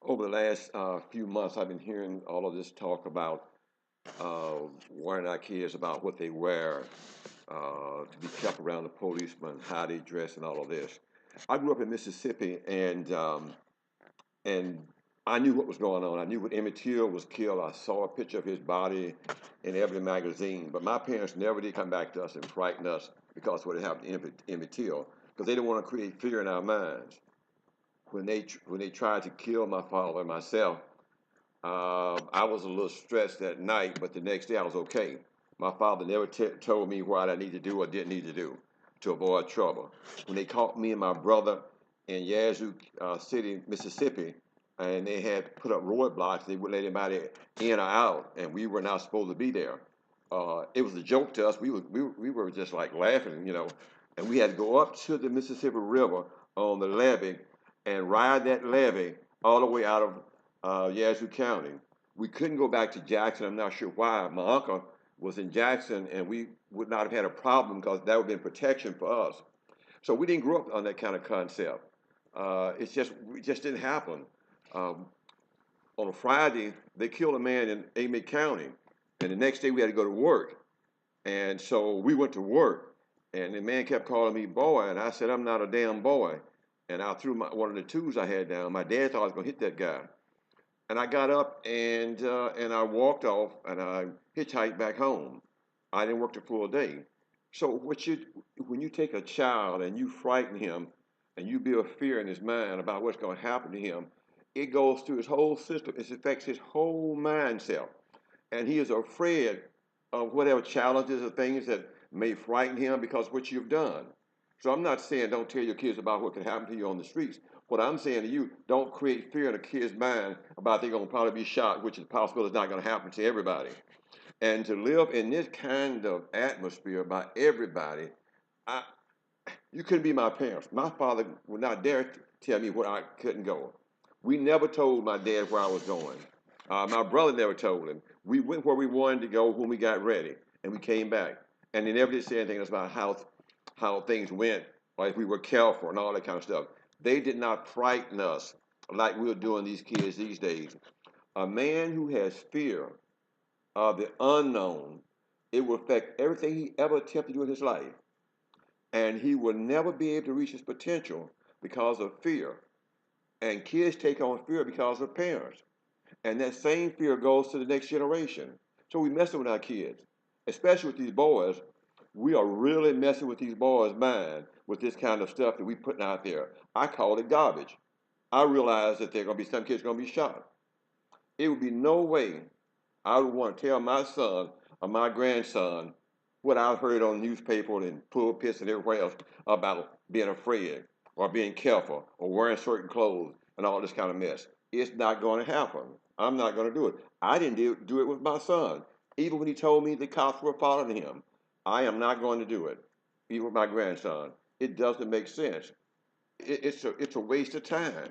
Over the last few months, I've been hearing all of this talk about warning our kids about what they wear, to be kept around the policemen, how they dress, and all of this. I grew up in Mississippi, and I knew what was going on. I knew when Emmett Till was killed. I saw a picture of his body in every magazine. But my parents never did come back to us and frighten us because of what had happened to Emmett Till, because they didn't want to create fear in our minds. When they tried to kill my father and myself, I was a little stressed that night, but the next day I was okay. My father never told me what I need to do or didn't need to do to avoid trouble. When they caught me and my brother in Yazoo City, Mississippi, and they had put up roadblocks, they wouldn't let anybody in or out, and we were not supposed to be there. It was a joke to us. We were just like laughing. And we had to go up to the Mississippi River on the levee and ride that levee all the way out of Yazoo County. We couldn't go back to Jackson. I'm not sure why. My uncle was in Jackson, and we would not have had a problem because that would have been protection for us. So we didn't grow up on that kind of concept. It just didn't happen. Um, on a Friday, they killed a man in Amite County, and the next day we had to go to work. And so we went to work, and the man kept calling me boy, and I said, I'm not a damn boy. And I threw one of the tools I had down. My dad thought I was going to hit that guy. And I got up and I walked off and I hitchhiked back home. I didn't work the full day. So when you take a child and you frighten him and you build fear in his mind about what's going to happen to him, it goes through his whole system. It affects his whole mindset. And he is afraid of whatever challenges or things that may frighten him because of what you've done. So I'm not saying don't tell your kids about what can happen to you on the streets. What I'm saying to you, don't create fear in a kid's mind about they're going to probably be shot, which is possible it's not going to happen to everybody. And to live in this kind of atmosphere by everybody, I, you couldn't be my parents. My father would not dare tell me where I couldn't go. We never told my dad where I was going. My brother never told him. We went where we wanted to go when we got ready, and we came back. And they never did say anything else about how things went, or if we were careful and all that kind of stuff. They did not frighten us like we're doing these kids these days. A man who has fear of the unknown, it will affect everything he ever attempted to do in his life. And he will never be able to reach his potential because of fear. And kids take on fear because of parents. And that same fear goes to the next generation. So we messing with our kids, especially with these boys. We are really messing with these boys' mind with this kind of stuff that we putting out there. I call it garbage. I realize that there are going to be some kids going to be shot. It would be no way I would want to tell my son or my grandson what I've heard on newspaper and pulpits and everywhere else about being afraid or being careful or wearing certain clothes and all this kind of mess. It's not going to happen. I'm not going to do it. I didn't do it with my son. Even when he told me the cops were following him, I am not going to do it. Even with my grandson. It doesn't make sense. It's a waste of time.